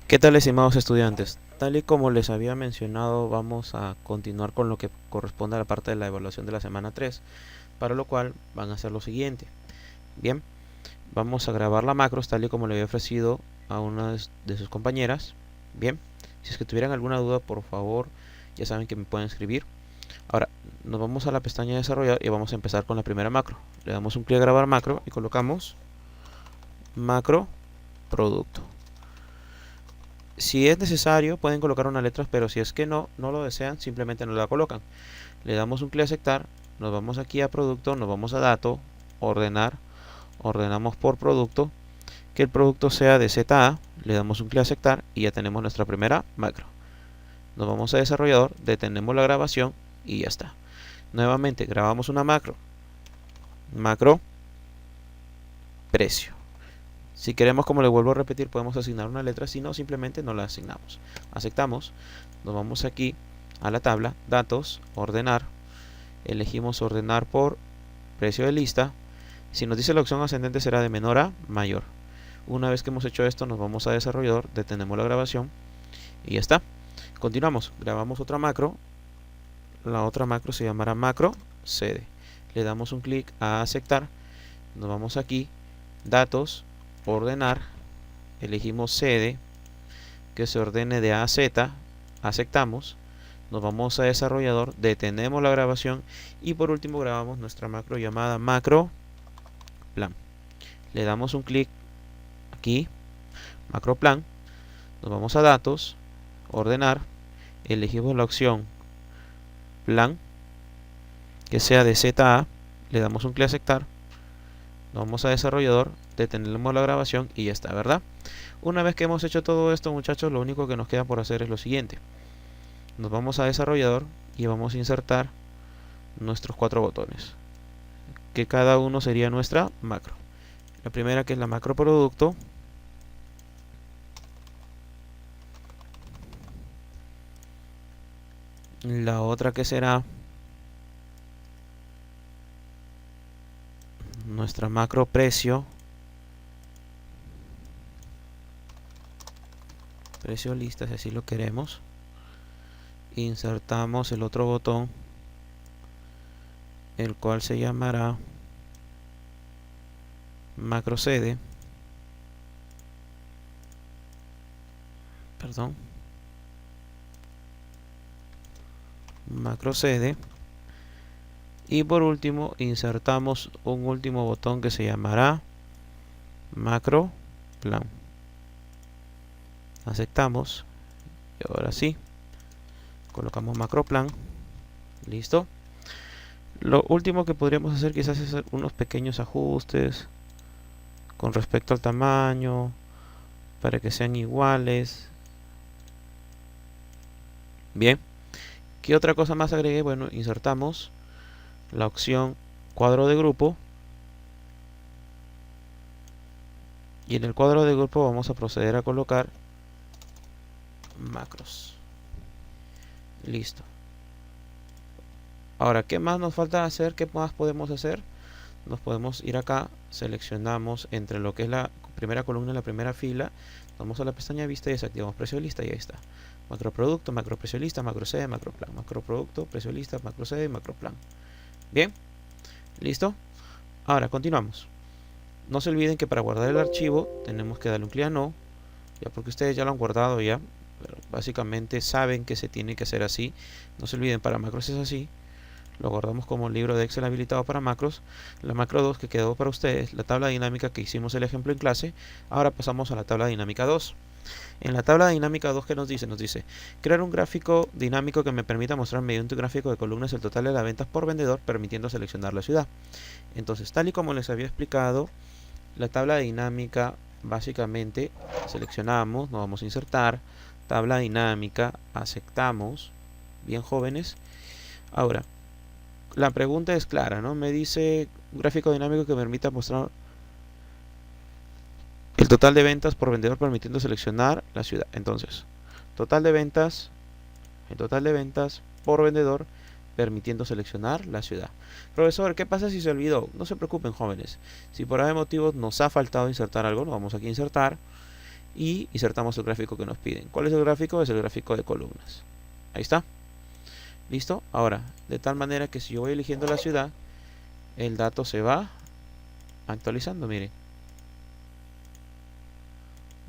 ¿Qué tal, estimados estudiantes? Tal y como les había mencionado, vamos a continuar con lo que corresponde a la parte de la evaluación de la semana 3, para lo cual van a hacer lo siguiente. Bien, vamos a grabar la macros tal y como le había ofrecido a una de sus compañeras. Bien, si es que tuvieran alguna duda, por favor, ya saben que me pueden escribir. Ahora, nos vamos a la pestaña de desarrollar y vamos a empezar con la primera macro. Le damos un clic a grabar macro y colocamos macro producto. Si es necesario, pueden colocar una letra, pero si es que no lo desean, simplemente no la colocan. Le damos un clic a aceptar, nos vamos aquí a producto, nos vamos a dato, ordenar, ordenamos por producto, que el producto sea de ZA, le damos un clic a aceptar y ya tenemos nuestra primera macro. Nos vamos a desarrollador, detenemos la grabación y ya está. Nuevamente grabamos una macro, macro precio. Si queremos, como le vuelvo a repetir, podemos asignar una letra, si no, simplemente no la asignamos. Aceptamos, nos vamos aquí a la tabla, datos, ordenar, elegimos ordenar por precio de lista. Si nos dice la opción ascendente será de menor a mayor. Una vez que hemos hecho esto, nos vamos a desarrollador, detenemos la grabación y ya está. Continuamos, grabamos otra macro, la otra macro se llamará macro cd. Le damos un clic a aceptar, nos vamos aquí, datos, ordenar, elegimos cd, que se ordene de A a Z, aceptamos, nos vamos a desarrollador, detenemos la grabación y por último grabamos nuestra macro llamada macro plan. Le damos un clic aquí, macro plan, nos vamos a datos, ordenar, elegimos la opción plan, que sea de ZA, le damos un clic a aceptar, nos vamos a desarrollador, detenemos la grabación y ya está, ¿verdad? Una vez que hemos hecho todo esto, muchachos, lo único que nos queda por hacer es lo siguiente. Nos vamos a desarrollador y vamos a insertar nuestros 4 botones, que cada uno sería nuestra macro. La primera, que es la macro producto, la otra que será nuestra macro precio, precio lista si así lo queremos. Insertamos el otro botón, el cual se llamará macro cd, perdón, macro cd. Y por último insertamos un último botón que se llamará macro plan. Aceptamos y ahora sí colocamos macro plan. Listo. Lo último que podríamos hacer quizás es hacer unos pequeños ajustes con respecto al tamaño para que sean iguales. Bien, ¿qué otra cosa más agregué? Bueno, insertamos la opción cuadro de grupo y en el cuadro de grupo vamos a proceder a colocar macros. Listo. Ahora, ¿qué más nos falta hacer? ¿Qué más podemos hacer? Nos podemos ir acá, seleccionamos entre lo que es la primera columna y la primera fila, vamos a la pestaña vista y desactivamos precio de lista y ahí está. Macro producto, macro precio lista, macro CD, macro plan, macro producto, precio lista, macro CD, macro plan. Bien, listo. Ahora continuamos. No se olviden que para guardar el archivo tenemos que darle un clic a no, ya porque ustedes ya lo han guardado ya, pero básicamente saben que se tiene que hacer así. No se olviden, para macros es así. Lo guardamos como libro de Excel habilitado para macros. La macro 2 que quedó para ustedes, la tabla dinámica que hicimos el ejemplo en clase. Ahora pasamos a la tabla dinámica 2. En la tabla dinámica 2, ¿qué nos dice? Nos dice crear un gráfico dinámico que me permita mostrar mediante un gráfico de columnas el total de las ventas por vendedor, permitiendo seleccionar la ciudad. Entonces, tal y como les había explicado, la tabla dinámica básicamente seleccionamos, nos vamos a insertar, tabla dinámica, aceptamos, bien jóvenes. Ahora, la pregunta es clara, ¿no? Me dice un gráfico dinámico que me permita mostrar el total de ventas por vendedor permitiendo seleccionar la ciudad. Entonces, total de ventas, el total de ventas por vendedor permitiendo seleccionar la ciudad. Profesor, ¿qué pasa si se olvidó? No se preocupen, jóvenes. Si por algún motivo nos ha faltado insertar algo, nos vamos aquí a insertar y insertamos el gráfico que nos piden. ¿Cuál es el gráfico? Es el gráfico de columnas. Ahí está. ¿Listo? Ahora, de tal manera que si yo voy eligiendo la ciudad, el dato se va actualizando, miren.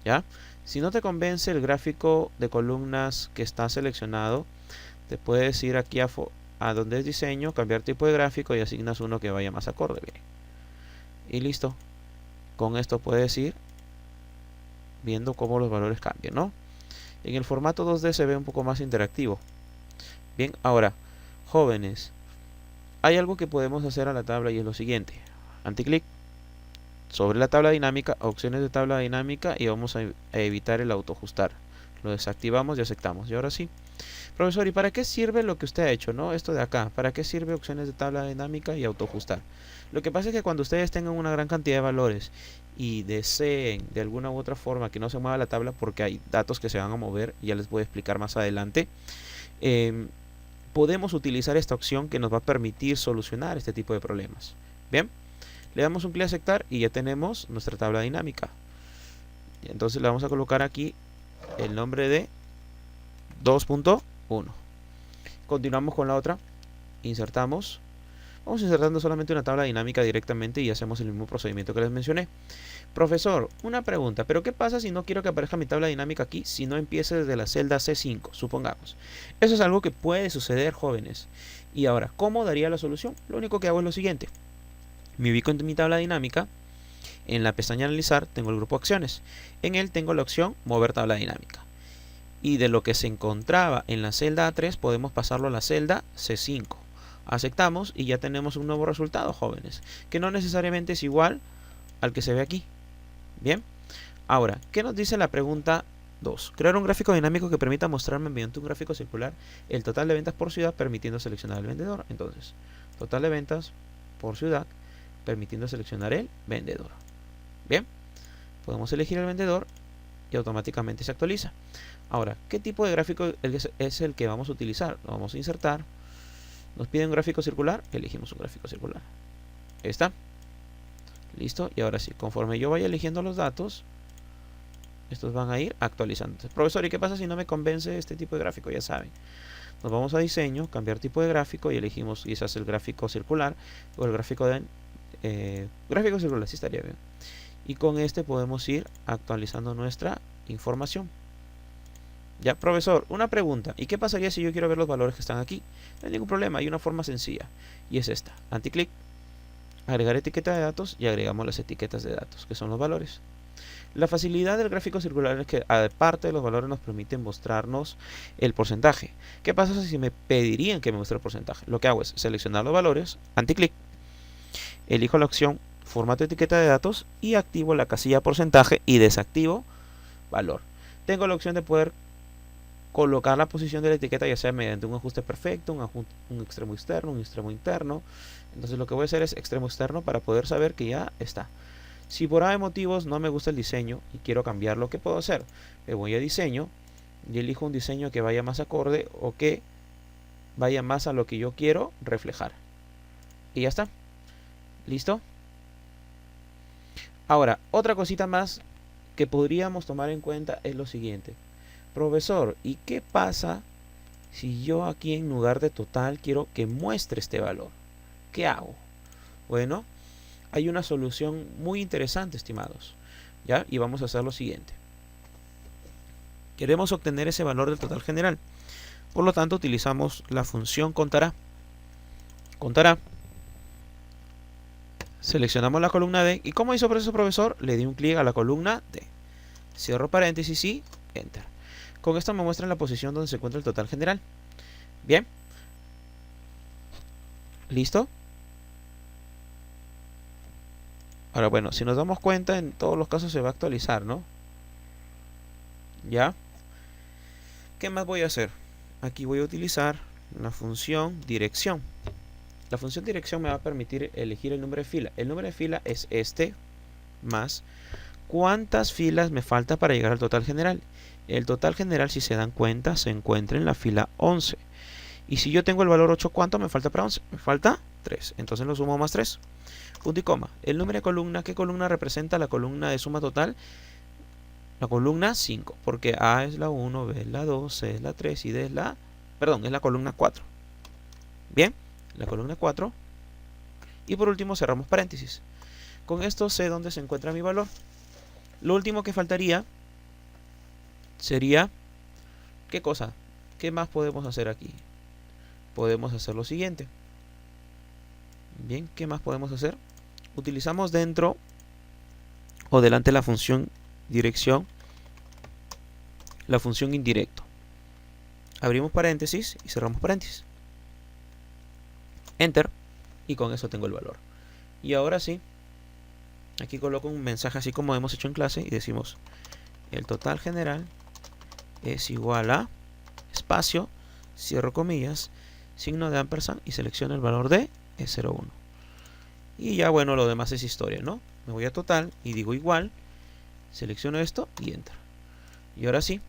¿Ya? Si no te convence el gráfico de columnas que está seleccionado, te puedes ir aquí a donde es diseño, cambiar tipo de gráfico y asignas uno que vaya más acorde, miren. Y listo. Con esto puedes ir viendo cómo los valores cambian, ¿no? En el formato 2D se ve un poco más interactivo. Bien, ahora, jóvenes, hay algo que podemos hacer a la tabla y es lo siguiente. Anticlic sobre la tabla dinámica, opciones de tabla dinámica y vamos a evitar el autoajustar. Lo desactivamos y aceptamos. Y ahora sí. Profesor, ¿y para qué sirve lo que usted ha hecho, no? Esto de acá. ¿Para qué sirve opciones de tabla dinámica y autoajustar? Lo que pasa es que cuando ustedes tengan una gran cantidad de valores y deseen de alguna u otra forma que no se mueva la tabla porque hay datos que se van a mover, ya les voy a explicar más adelante, podemos utilizar esta opción que nos va a permitir solucionar este tipo de problemas. Bien, le damos un clic a aceptar y ya tenemos nuestra tabla dinámica. Entonces le vamos a colocar aquí el nombre de 2.1. Continuamos con la otra, insertamos. Vamos insertando solamente una tabla dinámica directamente y hacemos el mismo procedimiento que les mencioné. Profesor, una pregunta, pero ¿qué pasa si no quiero que aparezca mi tabla dinámica aquí, si no empiece desde la celda C5, supongamos? Eso es algo que puede suceder, jóvenes. Y ahora, ¿cómo daría la solución? Lo único que hago es lo siguiente. Me ubico en mi tabla dinámica, en la pestaña analizar tengo el grupo acciones. En él tengo la opción mover tabla dinámica. Y de lo que se encontraba en la celda A3 podemos pasarlo a la celda C5. Aceptamos y ya tenemos un nuevo resultado, jóvenes, que no necesariamente es igual al que se ve aquí. Bien, ahora, ¿qué nos dice la pregunta 2? Crear un gráfico dinámico que permita mostrarme mediante un gráfico circular el total de ventas por ciudad permitiendo seleccionar el vendedor. Entonces, total de ventas por ciudad permitiendo seleccionar el vendedor. Bien, podemos elegir el vendedor y automáticamente se actualiza. Ahora, ¿qué tipo de gráfico es el que vamos a utilizar? Lo vamos a insertar. Nos pide un gráfico circular, elegimos un gráfico circular. Ahí está. Listo, y ahora sí, conforme yo vaya eligiendo los datos, estos van a ir actualizando. Profesor, ¿y qué pasa si no me convence este tipo de gráfico? Ya saben, nos vamos a diseño, cambiar tipo de gráfico y elegimos quizás el gráfico circular o el gráfico de gráfico circular, sí estaría bien. Y con este podemos ir actualizando nuestra información. Ya, profesor, una pregunta. ¿Y qué pasaría si yo quiero ver los valores que están aquí? No hay ningún problema, hay una forma sencilla. Y es esta. Anticlic, agregar etiqueta de datos y agregamos las etiquetas de datos, que son los valores. La facilidad del gráfico circular es que, aparte de los valores, nos permite mostrarnos el porcentaje. ¿Qué pasa si me pedirían que me muestre el porcentaje? Lo que hago es seleccionar los valores, anticlic, elijo la opción formato de etiqueta de datos y activo la casilla porcentaje y desactivo valor. Tengo la opción de poder colocar la posición de la etiqueta ya sea mediante un ajuste perfecto, un extremo externo, un extremo interno. Entonces lo que voy a hacer es extremo externo para poder saber que ya está. Si por A de motivos no me gusta el diseño y quiero cambiarlo, ¿qué puedo hacer? Me voy a diseño y elijo un diseño que vaya más acorde o que vaya más a lo que yo quiero reflejar. Y ya está. ¿Listo? Ahora, otra cosita más que podríamos tomar en cuenta es lo siguiente. Profesor, ¿y qué pasa si yo aquí en lugar de total quiero que muestre este valor? ¿Qué hago? Bueno, hay una solución muy interesante, estimados. ¿Ya? Y vamos a hacer lo siguiente. Queremos obtener ese valor del total general. Por lo tanto, utilizamos la función contará. Contará. Seleccionamos la columna D. ¿Y cómo hizo eso, profesor? Le di un clic a la columna D. Cierro paréntesis y Enter. Con esto me muestra la posición donde se encuentra el total general. Bien. ¿Listo? Ahora, bueno, si nos damos cuenta, en todos los casos se va a actualizar, ¿no? ¿Ya? ¿Qué más voy a hacer? Aquí voy a utilizar la función dirección. La función dirección me va a permitir elegir el número de fila. El número de fila es este más cuántas filas me falta para llegar al total general. El total general, si se dan cuenta, se encuentra en la fila 11. Y si yo tengo el valor 8, ¿cuánto me falta para 11? Me falta 3. Entonces lo sumo más 3. Punto y coma. El número de columna, ¿qué columna representa la columna de suma total? La columna 5, porque A es la 1, B es la 2, C es la 3 y D es la... Perdón, es la columna 4. Bien, la columna 4. Y por último cerramos paréntesis. Con esto sé dónde se encuentra mi valor. Lo último que faltaría sería... ¿Qué cosa? ¿Qué más podemos hacer aquí? Podemos hacer lo siguiente. Bien, ¿qué más podemos hacer? Utilizamos dentro o delante de la función dirección la función indirecto. Abrimos paréntesis y cerramos paréntesis. Enter. Y con eso tengo el valor. Y ahora sí, aquí coloco un mensaje así como hemos hecho en clase y decimos el total general es igual a espacio, cierro comillas, signo de ampersand y selecciono el valor de E01. Y ya bueno, lo demás es historia, ¿no? Me voy a total y digo igual, selecciono esto y enter. Y ahora sí,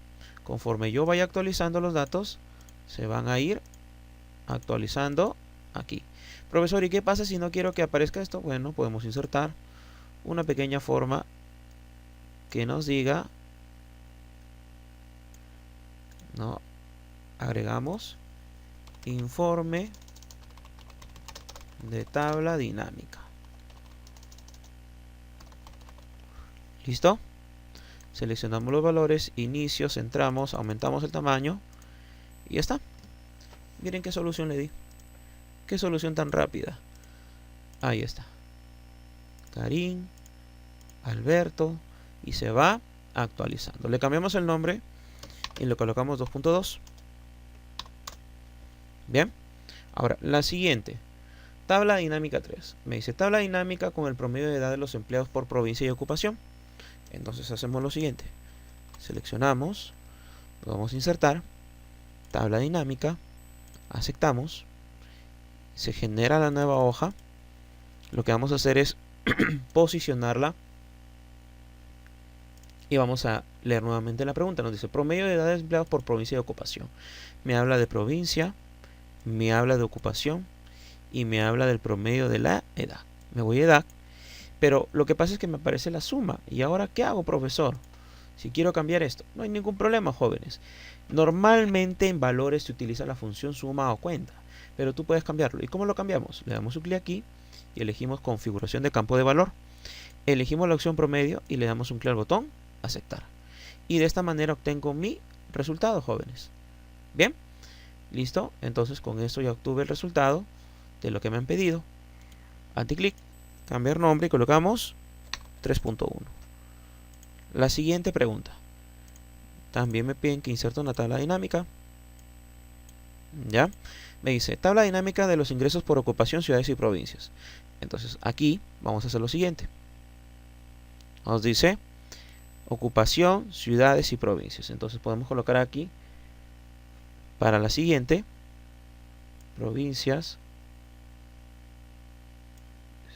conforme yo vaya actualizando los datos, se van a ir actualizando aquí. Profesor, ¿y qué pasa si no quiero que aparezca esto? Bueno, podemos insertar una pequeña forma que nos diga, ¿no? Agregamos informe de tabla dinámica. ¿Listo? Seleccionamos los valores, inicio, centramos, aumentamos el tamaño y ya está. Miren qué solución le di. Qué solución tan rápida. Ahí está. Karim, Alberto, y se va actualizando. Le cambiamos el nombre y le colocamos 2.2. Bien. Ahora, la siguiente. Tabla dinámica 3. Me dice tabla dinámica con el promedio de edad de los empleados por provincia y ocupación. Entonces hacemos lo siguiente. Seleccionamos, lo vamos a insertar, tabla dinámica, aceptamos, se genera la nueva hoja. Lo que vamos a hacer es posicionarla y vamos a leer nuevamente la pregunta. Nos dice promedio de edad de empleados por provincia y ocupación. Me habla de provincia, me habla de ocupación y me habla del promedio de la edad. Me voy a edad, pero lo que pasa es que me aparece la suma. ¿Y ahora qué hago, profesor? Si quiero cambiar esto, no hay ningún problema, jóvenes. Normalmente en valores se utiliza la función suma o cuenta, pero tú puedes cambiarlo. ¿Y cómo lo cambiamos? Le damos un clic aquí y elegimos configuración de campo de valor. Elegimos la opción promedio y le damos un clic al botón aceptar. Y de esta manera obtengo mi resultado, jóvenes. Bien, listo. Entonces con esto ya obtuve el resultado de lo que me han pedido. Anticlic, cambiar nombre y colocamos 3.1. La siguiente pregunta. También me piden que inserte una tabla dinámica. ¿Ya? Me dice, tabla dinámica de los ingresos por ocupación, ciudades y provincias. Entonces aquí vamos a hacer lo siguiente. Nos dice ocupación, ciudades y provincias. Entonces podemos colocar aquí para la siguiente provincias,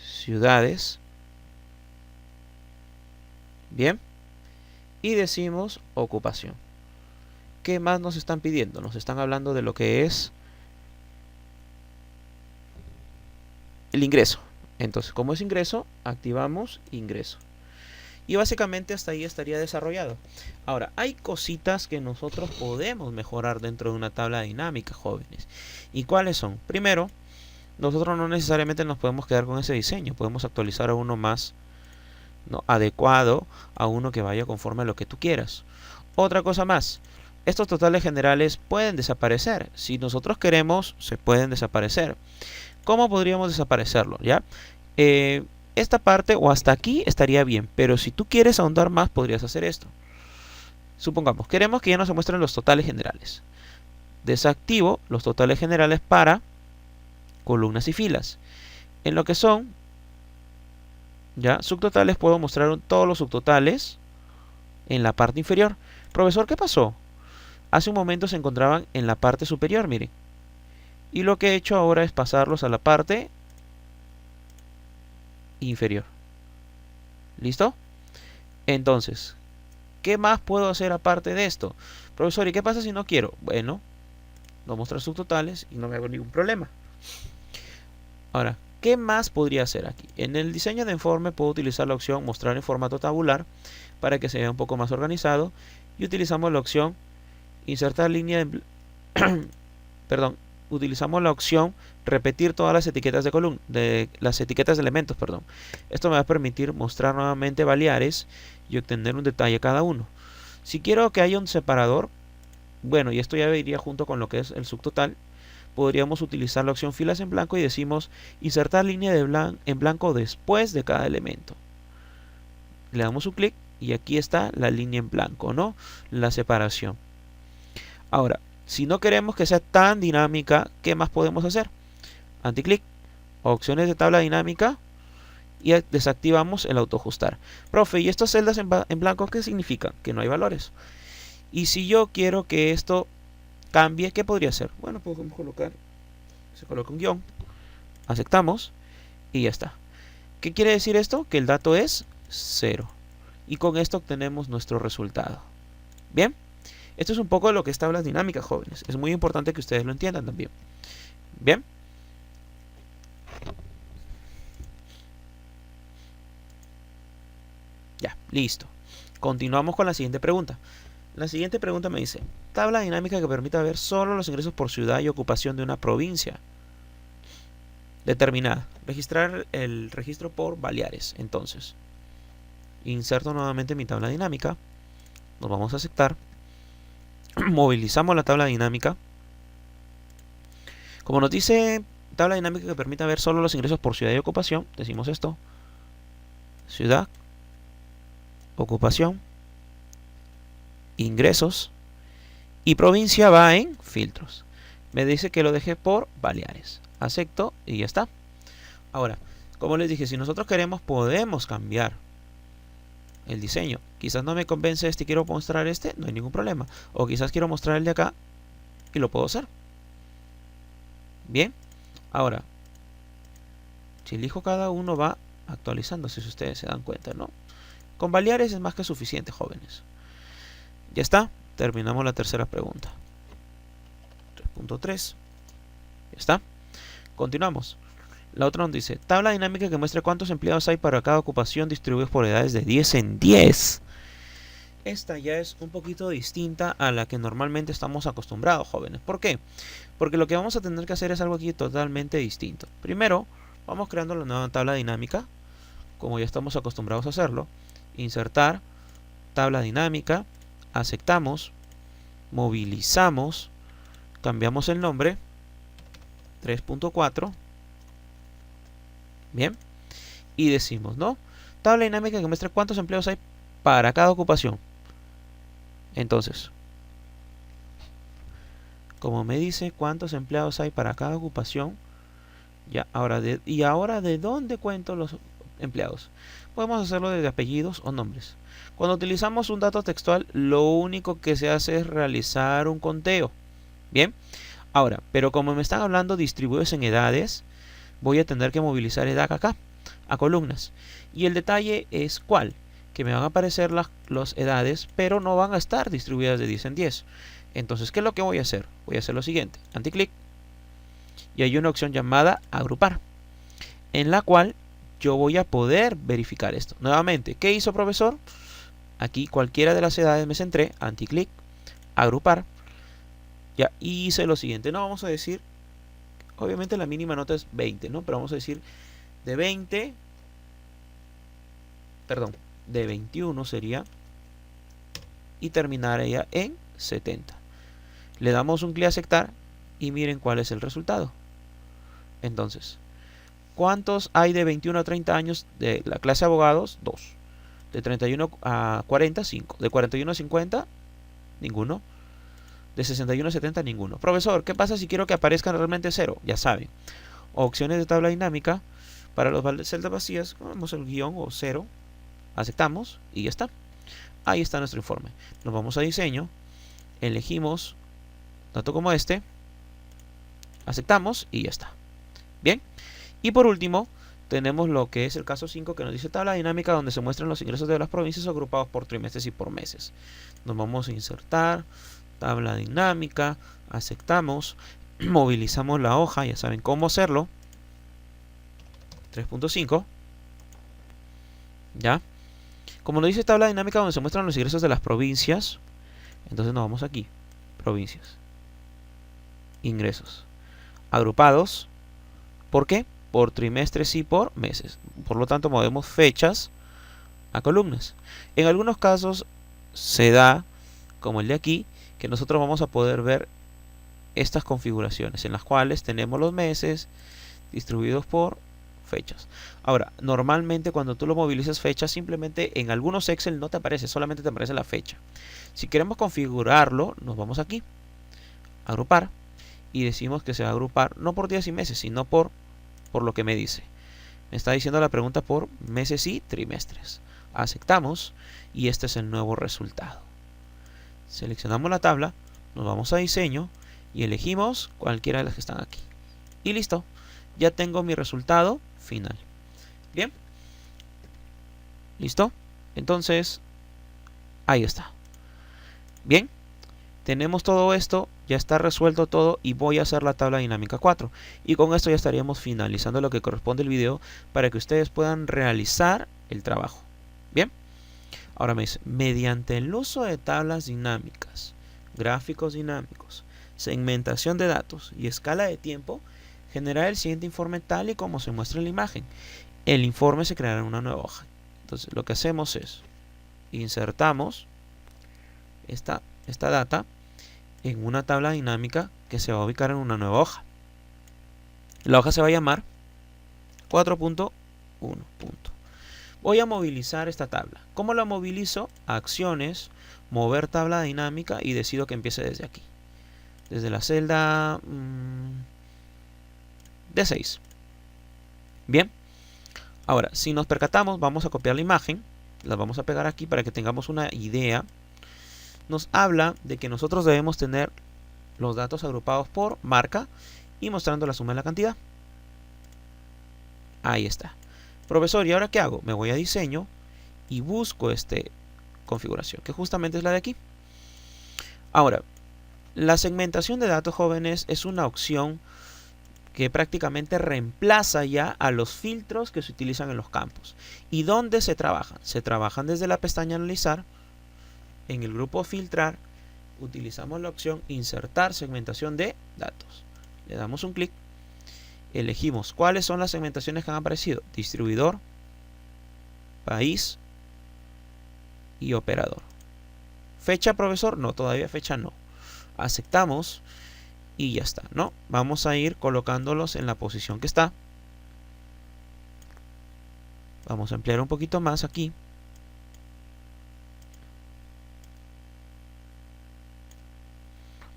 ciudades. Bien. Y decimos ocupación. ¿Qué más nos están pidiendo? Nos están hablando de lo que es el ingreso. Entonces, como es ingreso, activamos ingreso. Y básicamente hasta ahí estaría desarrollado. Ahora, hay cositas que nosotros podemos mejorar dentro de una tabla dinámica, jóvenes. ¿Y cuáles son? Primero, nosotros no necesariamente nos podemos quedar con ese diseño. Podemos actualizar a uno más, ¿no?, adecuado, a uno que vaya conforme a lo que tú quieras. Otra cosa más. Estos totales generales pueden desaparecer. Si nosotros queremos, se pueden desaparecer. ¿Cómo podríamos desaparecerlo? ¿Ya? Esta parte o hasta aquí estaría bien, pero si tú quieres ahondar más, podrías hacer esto. Supongamos, queremos que ya no se muestren los totales generales. Desactivo los totales generales para columnas y filas. En lo que son, ya, subtotales, puedo mostrar todos los subtotales en la parte inferior. Profesor, ¿qué pasó? Hace un momento se encontraban en la parte superior, miren. Y lo que he hecho ahora es pasarlos a la parte inferior. ¿Listo? Entonces, ¿qué más puedo hacer aparte de esto? Profesor, ¿y qué pasa si no quiero? Bueno, no mostrar subtotales y no me hago ningún problema. Ahora, ¿Qué más podría hacer aquí? En el diseño de informe puedo utilizar la opción mostrar en formato tabular para que se vea un poco más organizado, y utilizamos la opción insertar línea de perdón, utilizamos la opción repetir todas las etiquetas de columna, de las etiquetas de elementos, perdón. Esto me va a permitir mostrar nuevamente baleares y obtener un detalle cada uno. Si quiero que haya un separador, bueno, y esto ya iría junto con lo que es el subtotal, podríamos utilizar la opción filas en blanco y decimos insertar línea en blanco después de cada elemento. Le damos un clic y aquí está la línea en blanco, ¿no? La separación. Ahora, si no queremos que sea tan dinámica, ¿qué más podemos hacer? Anticlic, opciones de tabla dinámica y desactivamos el autoajustar. Profe, ¿y estas celdas en blanco qué significan? Que no hay valores. Y si yo quiero que esto cambie, ¿qué podría hacer? Bueno, podemos colocar, se coloca un guión, aceptamos y ya está. ¿Qué quiere decir esto? Que el dato es 0. Y con esto obtenemos nuestro resultado. Bien, esto es un poco de lo que es tablas dinámicas, jóvenes. Es muy importante que ustedes lo entiendan también. Bien. Ya, listo. Continuamos con la siguiente pregunta. La siguiente pregunta me dice, tabla dinámica que permita ver solo los ingresos por ciudad y ocupación de una provincia determinada. Registrar el registro por Baleares. Entonces, inserto nuevamente mi tabla dinámica. Nos vamos a aceptar. Movilizamos la tabla dinámica. Como nos dice tabla dinámica que permita ver solo los ingresos por ciudad y ocupación, decimos esto. Ciudad, ocupación, ingresos, y provincia va en filtros. Me dice que lo deje por Baleares. Acepto y ya está. Ahora, como les dije, si nosotros queremos podemos cambiar el diseño. Quizás no me convence este y quiero mostrar este, no hay ningún problema. O quizás quiero mostrar el de acá y lo puedo hacer. Bien, ahora, si elijo cada uno va actualizándose, si ustedes se dan cuenta, ¿no? Con Baleares es más que suficiente, jóvenes. Ya está, terminamos la tercera pregunta. 3.3. Ya está. Continuamos. La otra nos dice, tabla dinámica que muestre cuántos empleados hay para cada ocupación distribuidos por edades de 10 en 10. Esta ya es un poquito distinta a la que normalmente estamos acostumbrados, jóvenes. ¿Por qué? Porque lo que vamos a tener que hacer es algo aquí totalmente distinto. Primero, vamos creando la nueva tabla dinámica, como ya estamos acostumbrados a hacerlo. Insertar, tabla dinámica, aceptamos, movilizamos, cambiamos el nombre, 3.4, bien, y decimos, ¿no? Tabla dinámica que muestre cuántos empleos hay para cada ocupación. Entonces, como me dice cuántos empleados hay para cada ocupación, ya, ahora ¿de dónde cuento los empleados? Podemos hacerlo desde apellidos o nombres. Cuando utilizamos un dato textual, lo único que se hace es realizar un conteo. Bien, ahora, pero como me están hablando distribuidos en edades, voy a tener que movilizar edad acá, a columnas. Y el detalle es ¿cuál? Que me van a aparecer las edades, pero no van a estar distribuidas de 10 en 10. Entonces, ¿qué es lo que voy a hacer? Voy a hacer lo siguiente, anticlic, y hay una opción llamada agrupar, en la cual yo voy a poder verificar esto. Nuevamente, ¿qué hizo profesor? Aquí cualquiera de las edades me centré, anticlic, agrupar, ya, y hice lo siguiente. No, vamos a decir, obviamente la mínima nota es 20, ¿no? Pero vamos a decir de 20, perdón, de 21 sería, y terminaría en 70. Le damos un clic a aceptar y miren cuál es el resultado. Entonces, ¿cuántos hay de 21 a 30 años de la clase de abogados? 2. De 31 a 40, 5. De 41 a 50, ninguno. De 61 a 70, ninguno. Profesor, ¿qué pasa si quiero que aparezcan realmente 0? Ya saben. Opciones de tabla dinámica. Para las celdas vacías, ponemos el guión o 0. Aceptamos y ya está. Ahí está nuestro informe. Nos vamos a diseño. Elegimos dato como este. Aceptamos y ya está. Bien. Y por último, tenemos lo que es el caso 5 que nos dice tabla dinámica donde se muestran los ingresos de las provincias agrupados por trimestres y por meses. Nos vamos a insertar, tabla dinámica, aceptamos, movilizamos la hoja, ya saben cómo hacerlo. 3.5. ¿Ya? Como nos dice tabla dinámica donde se muestran los ingresos de las provincias, entonces nos vamos aquí. Provincias. Ingresos. Agrupados. ¿Por qué? Por trimestres y por meses. Por lo tanto, movemos fechas a columnas. En algunos casos se da, como el de aquí, que nosotros vamos a poder ver estas configuraciones en las cuales tenemos los meses distribuidos por fechas. Ahora, normalmente cuando tú lo movilizas fechas, simplemente en algunos Excel no te aparece, solamente te aparece la fecha. Si queremos configurarlo, nos vamos aquí, agrupar, y decimos que se va a agrupar no por días y meses, sino por lo que me dice. Me está diciendo la pregunta por meses y trimestres. Aceptamos y este es el nuevo resultado. Seleccionamos la tabla, nos vamos a diseño y elegimos cualquiera de las que están aquí. Y listo, ya tengo mi resultado final. Bien, listo. Entonces, ahí está. Bien, tenemos todo esto, ya está resuelto todo y voy a hacer la tabla dinámica 4. Y con esto ya estaríamos finalizando lo que corresponde al video para que ustedes puedan realizar el trabajo. Bien, ahora me dice, mediante el uso de tablas dinámicas, gráficos dinámicos, segmentación de datos y escala de tiempo, generar el siguiente informe tal y como se muestra en la imagen. El informe se creará en una nueva hoja. Entonces lo que hacemos es, insertamos esta data en una tabla dinámica que se va a ubicar en una nueva hoja. La hoja se va a llamar 4.1. Voy a movilizar esta tabla. ¿Cómo la movilizo? Acciones, mover tabla dinámica y decido que empiece desde aquí. Desde la celda D6. Bien. Ahora, si nos percatamos, vamos a copiar la imagen. La vamos a pegar aquí para que tengamos una idea. Nos habla de que nosotros debemos tener los datos agrupados por marca y mostrando la suma de la cantidad. Ahí está. Profesor, ¿y ahora qué hago? Me voy a diseño y busco esta configuración, que justamente es la de aquí. Ahora, la segmentación de datos, jóvenes, es una opción que prácticamente reemplaza ya a los filtros que se utilizan en los campos. ¿Y dónde se trabajan? Se trabajan desde la pestaña analizar. En el grupo filtrar utilizamos la opción insertar segmentación de datos. Le damos un clic, elegimos cuáles son las segmentaciones que han aparecido: distribuidor, país y operador. Fecha, profesor, no, todavía fecha no. Aceptamos y ya está, ¿no? Vamos a ir colocándolos en la posición que está. Vamos a ampliar un poquito más aquí.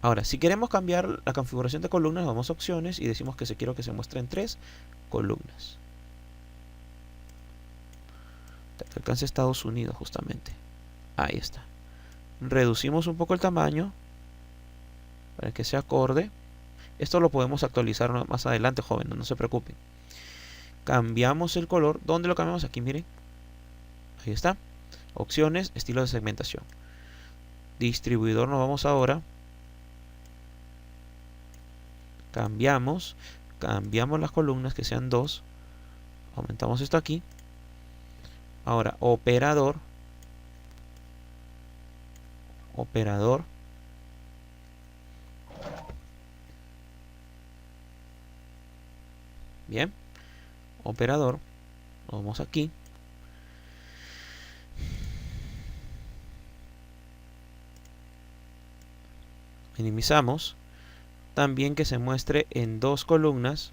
Ahora, si queremos cambiar la configuración de columnas, vamos a opciones y decimos que quiero que se muestre en 3 columnas. Alcance Estados Unidos, justamente. Ahí está. Reducimos un poco el tamaño para que sea acorde. Esto lo podemos actualizar más adelante, jóvenes, no se preocupen. Cambiamos el color. ¿Dónde lo cambiamos? Aquí, miren. Ahí está. Opciones, estilo de segmentación. Distribuidor, nos vamos ahora. Cambiamos las columnas que sean 2. Aumentamos esto aquí. Ahora, operador. Bien. Operador. Nos vamos aquí. Minimizamos. También que se muestre en 2 columnas.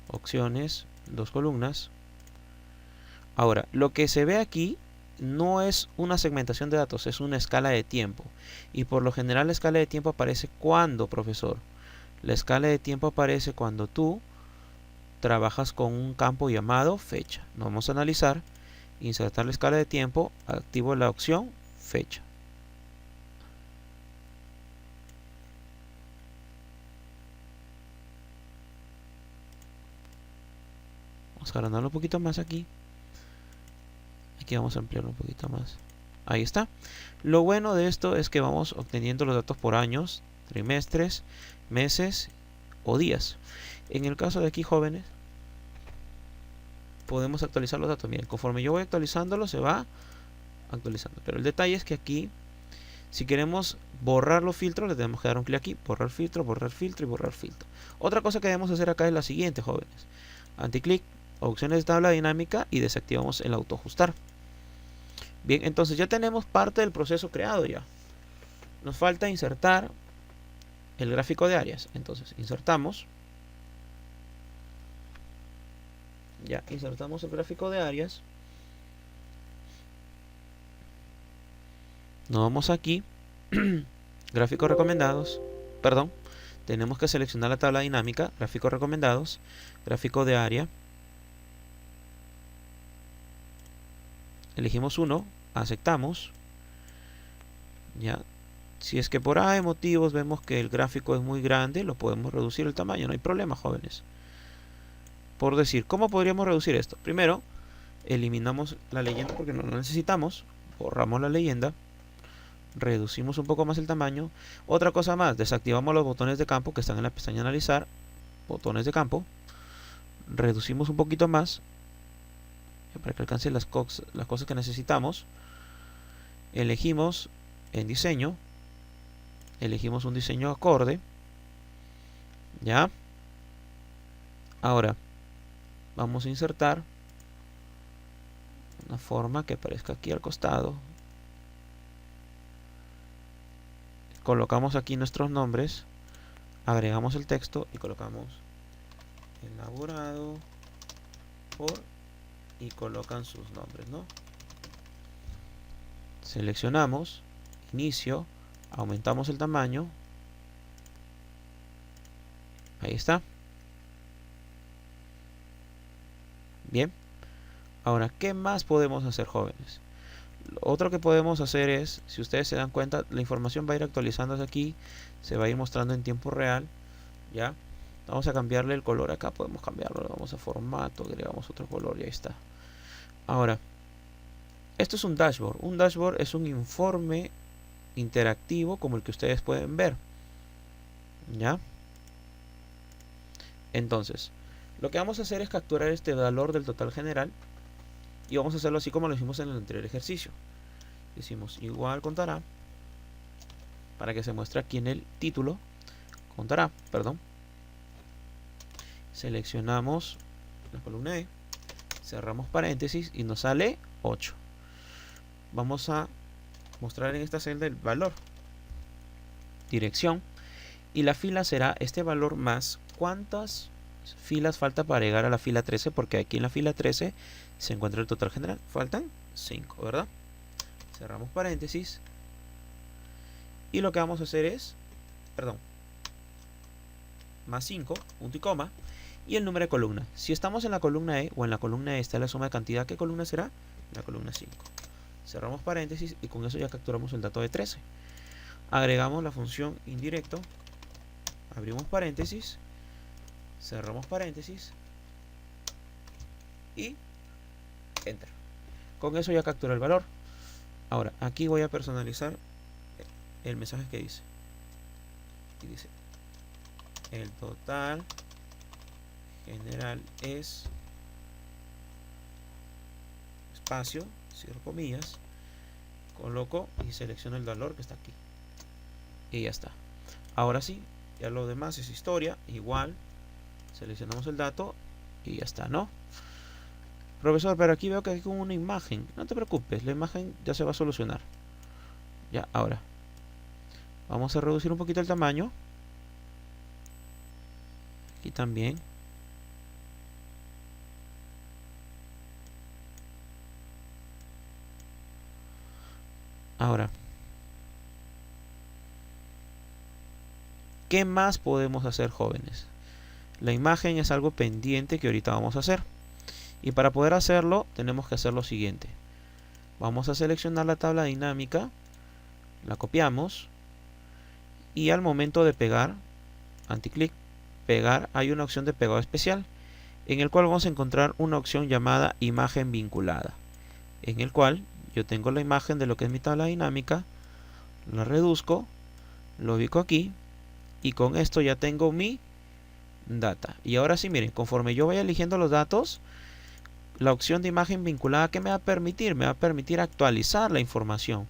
Opciones, 2 columnas. Ahora, lo que se ve aquí no es una segmentación de datos, es una escala de tiempo. Y por lo general la escala de tiempo aparece cuando, profesor. La escala de tiempo aparece cuando tú trabajas con un campo llamado fecha. Nos vamos a analizar, insertar la escala de tiempo, activo la opción fecha. Vamos a agrandarlo un poquito más aquí. Aquí vamos a ampliarlo un poquito más. Ahí está. Lo bueno de esto es que vamos obteniendo los datos por años, trimestres, meses o días. En el caso de aquí, jóvenes, podemos actualizar los datos. Miren, conforme yo voy actualizándolo se va actualizando. Pero el detalle es que aquí, si queremos borrar los filtros, le tenemos que dar un clic aquí, borrar filtro y borrar filtro. Otra cosa que debemos hacer acá es la siguiente, jóvenes. Anticlic, opciones de tabla dinámica y desactivamos el autoajustar. Bien, entonces ya tenemos parte del proceso creado ya. Nos falta insertar el gráfico de áreas. Entonces insertamos. Ya insertamos el gráfico de áreas. Nos vamos aquí. Gráficos recomendados. Perdón. Tenemos que seleccionar la tabla dinámica. Gráficos recomendados. Gráfico de área. Elegimos uno. Aceptamos. Ya. Si es que por A motivos vemos que el gráfico es muy grande, lo podemos reducir el tamaño. No hay problema, jóvenes. Por decir, ¿cómo podríamos reducir esto? Primero, eliminamos la leyenda porque no la necesitamos. Borramos la leyenda. Reducimos un poco más el tamaño. Otra cosa más, desactivamos los botones de campo que están en la pestaña analizar. Botones de campo. Reducimos un poquito más para que alcance las cosas que necesitamos. Elegimos en diseño. Elegimos un diseño acorde. Ya. Ahora vamos a insertar una forma que aparezca aquí al costado. Colocamos aquí nuestros nombres. Agregamos el texto y colocamos elaborado por y colocan sus nombres, ¿no? Seleccionamos inicio, aumentamos el tamaño. Ahí está. Bien. Ahora, ¿qué más podemos hacer, jóvenes? Lo otro que podemos hacer es, si ustedes se dan cuenta, la información va a ir actualizándose aquí, se va a ir mostrando en tiempo real. Ya. Vamos a cambiarle el color acá, podemos cambiarlo, le vamos a formato, agregamos otro color y ahí está. Ahora, esto es un dashboard. Un dashboard es un informe interactivo como el que ustedes pueden ver. ¿Ya? Entonces, lo que vamos a hacer es capturar este valor del total general y vamos a hacerlo así como lo hicimos en el anterior ejercicio. Decimos igual contará para que se muestre aquí en el título. Contará, perdón. Seleccionamos la columna E, cerramos paréntesis y nos sale 8. Vamos a mostrar en esta celda el valor, dirección, y la fila será este valor más cuántas filas falta para llegar a la fila 13, porque aquí en la fila 13 se encuentra el total general. Faltan 5, ¿verdad? Cerramos paréntesis y lo que vamos a hacer es, perdón, más 5, punto y coma, y el número de columna. Si estamos en la columna E o en la columna E está la suma de cantidad, ¿qué columna será? La columna 5. Cerramos paréntesis y con eso ya capturamos el dato de 13. Agregamos la función indirecto, abrimos paréntesis, cerramos paréntesis y enter. Con eso ya capturé el valor. Ahora aquí voy a personalizar el mensaje que dice. Y dice: el total general es espacio, cierro comillas, coloco y selecciono el valor que está aquí y ya está. Ahora sí, ya lo demás es historia. Igual seleccionamos el dato y ya está, ¿no? Profesor, pero aquí veo que hay como una imagen. No te preocupes, la imagen ya se va a solucionar. Ya, ahora vamos a reducir un poquito el tamaño. Aquí también. Ahora, ¿qué más podemos hacer, jóvenes? La imagen es algo pendiente que ahorita vamos a hacer. Y para poder hacerlo, tenemos que hacer lo siguiente. Vamos a seleccionar la tabla dinámica, la copiamos, y al momento de pegar, anticlic, pegar, hay una opción de pegado especial, en el cual vamos a encontrar una opción llamada imagen vinculada, en el cual yo tengo la imagen de lo que es mi tabla dinámica, la reduzco, lo ubico aquí, y con esto ya tengo mi data. Y ahora sí, miren, conforme yo vaya eligiendo los datos, la opción de imagen vinculada, ¿qué me va a permitir? Me va a permitir actualizar la información.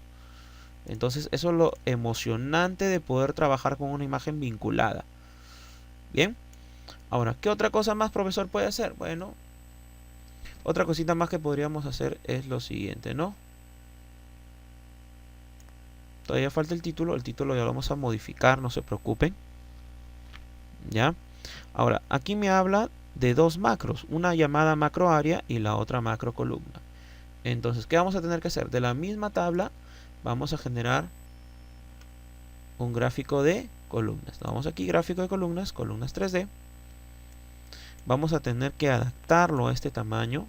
Entonces eso es lo emocionante de poder trabajar con una imagen vinculada. Bien. Ahora, ¿qué otra cosa más, profesor, puede hacer? Bueno, otra cosita más que podríamos hacer es lo siguiente, ¿no? Todavía falta el título ya lo vamos a modificar, no se preocupen. ¿Ya? Ahora, aquí me habla de dos macros, una llamada macro área y la otra macro columna. Entonces, ¿qué vamos a tener que hacer? De la misma tabla vamos a generar un gráfico de columnas. Vamos aquí, gráfico de columnas, columnas 3D. Vamos a tener que adaptarlo a este tamaño.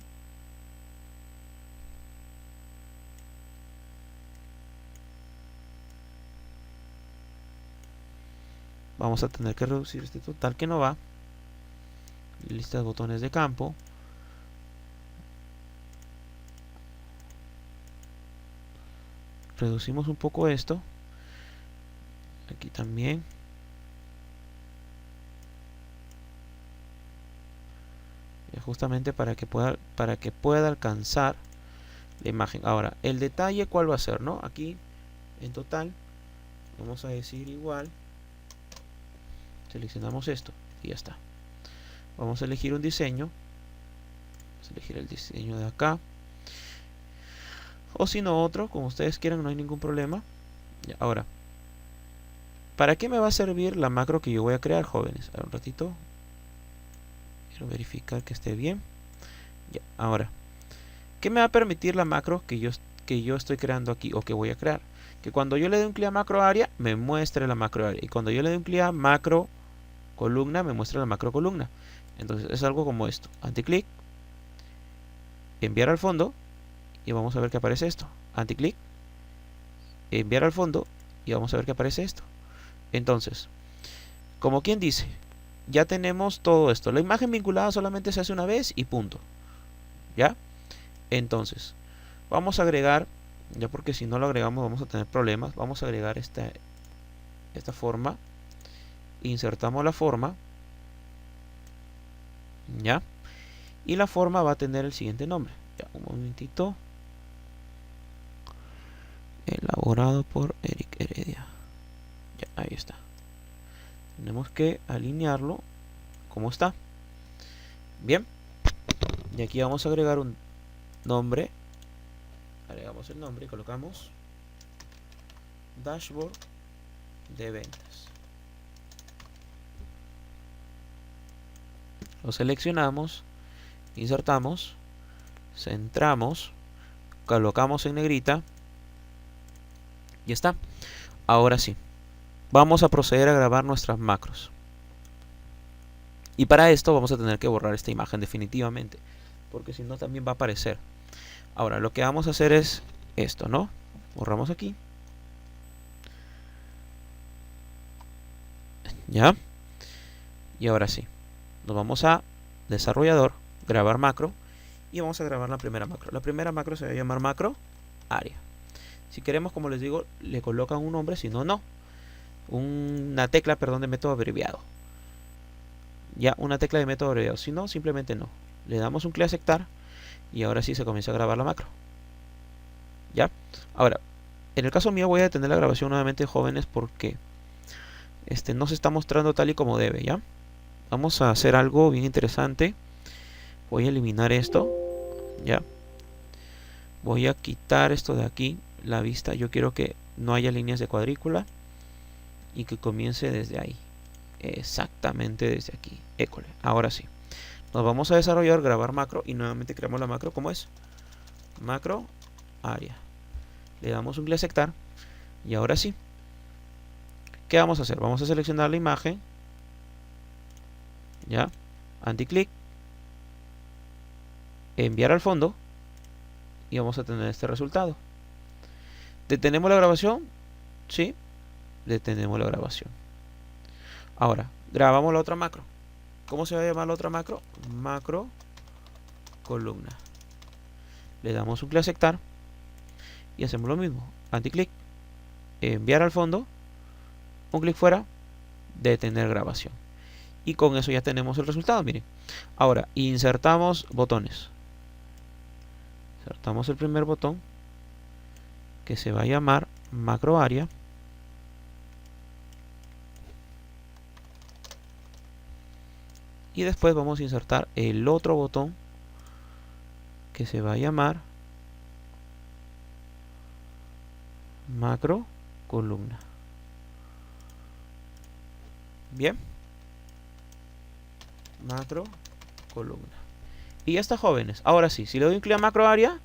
Vamos a tener que reducir este total que no va. Lista de botones de campo. Reducimos un poco esto. Aquí también. Y justamente para que pueda alcanzar la imagen. Ahora, el detalle, ¿cuál va a ser? ¿No? Aquí, en total, vamos a decir igual. Seleccionamos esto y ya está. Vamos a elegir un diseño. Vamos a elegir el diseño de acá. O si no otro, como ustedes quieran, no hay ningún problema. Ya, ahora, ¿para qué me va a servir la macro que yo voy a crear, jóvenes? A ver, un ratito. Quiero verificar que esté bien. Ya, ahora, ¿qué me va a permitir la macro que yo estoy creando aquí o que voy a crear? Que cuando yo le dé un clic a macro área, me muestre la macro área. Y cuando yo le dé un clic a macro columna, me muestra la macro columna. Entonces es algo como esto. Anticlic, enviar al fondo y vamos a ver que aparece esto. Anticlic, enviar al fondo y vamos a ver que aparece esto. Entonces, como quien dice, ya tenemos todo esto. La imagen vinculada solamente se hace una vez y punto. ¿Ya? Entonces, vamos a agregar, ya porque si no lo agregamos vamos a tener problemas. Vamos a agregar esta forma. Insertamos la forma. ¿Ya? Y la forma va a tener el siguiente nombre. Ya, un momentito. Elaborado por Eric Heredia. Ya, ahí está. Tenemos que alinearlo como está. Bien. Y aquí vamos a agregar un nombre. Agregamos el nombre y colocamos Dashboard de ventas. Lo seleccionamos, insertamos, centramos, colocamos en negrita y está. Ahora sí, vamos a proceder a grabar nuestras macros. Y para esto vamos a tener que borrar esta imagen definitivamente, porque si no también va a aparecer. Ahora lo que vamos a hacer es esto, ¿no? Borramos aquí. ¿Ya? Y ahora sí, nos vamos a desarrollador, grabar macro, y vamos a grabar la primera macro. La primera macro se va a llamar macro área. Si queremos, como les digo, le colocan un nombre, si no, no. Una tecla, perdón, de método abreviado. Ya, una tecla de método abreviado. Si no, simplemente no. Le damos un clic a aceptar y ahora sí se comienza a grabar la macro. ¿Ya? Ahora, en el caso mío voy a detener la grabación nuevamente, jóvenes, porque no se está mostrando tal y como debe, ¿ya? Vamos a hacer algo bien interesante. Voy a eliminar esto, ¿ya? Voy a quitar esto de aquí, la vista. Yo quiero que no haya líneas de cuadrícula y que comience desde ahí. Exactamente desde aquí. École. Ahora sí. Nos vamos a desarrollar, grabar macro y nuevamente creamos la macro como es. Macro área. Le damos un clic a aceptar y ahora sí. ¿Qué vamos a hacer? Vamos a seleccionar la imagen. ¿Ya? Anticlic. Enviar al fondo. Y vamos a tener este resultado. ¿Detenemos la grabación? Sí. Detenemos la grabación. Ahora, grabamos la otra macro. ¿Cómo se va a llamar la otra macro? Macro columna. Le damos un clic a aceptar. Y hacemos lo mismo. Anticlic. Enviar al fondo. Un clic fuera. Detener grabación. Y con eso ya tenemos el resultado, miren. Ahora, insertamos botones. Insertamos el primer botón, que se va a llamar macro área. Y después vamos a insertar el otro botón, que se va a llamar macro columna. Bien, macro columna. Y ya está, jóvenes. Ahora sí, si le doy un clic a macro área,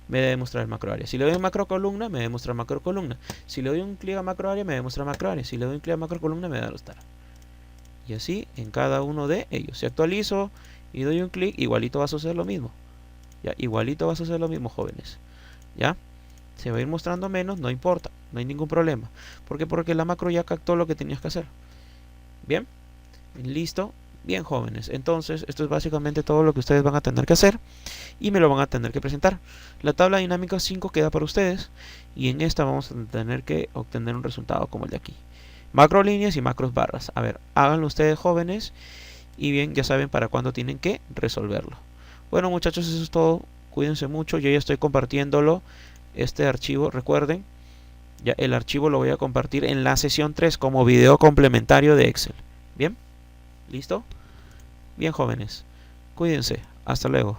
me debe mostrar el macro área. Si le doy a macro columna, me debe mostrar macro columna. Si le doy un clic a macro área, me debe mostrar macro área. Si le doy un clic a macro columna, me debe mostrar. Y así en cada uno de ellos. Si actualizo y doy un clic, igualito va a suceder lo mismo. Ya, igualito va a suceder lo mismo, jóvenes. Ya, se va a ir mostrando menos, no importa, no hay ningún problema. ¿Por qué? Porque la macro ya captó lo que tenías que hacer. Bien, listo. Bien, jóvenes, entonces esto es básicamente todo lo que ustedes van a tener que hacer y me lo van a tener que presentar. La tabla dinámica 5 queda para ustedes y en esta vamos a tener que obtener un resultado como el de aquí. Macro líneas y macros barras. A ver, háganlo ustedes, jóvenes, y bien, ya saben para cuándo tienen que resolverlo. Bueno, muchachos, eso es todo. Cuídense mucho, yo ya estoy compartiéndolo, este archivo, recuerden, ya el archivo lo voy a compartir en la sesión 3 como video complementario de Excel. Bien, ¿listo? Bien, jóvenes, cuídense, hasta luego.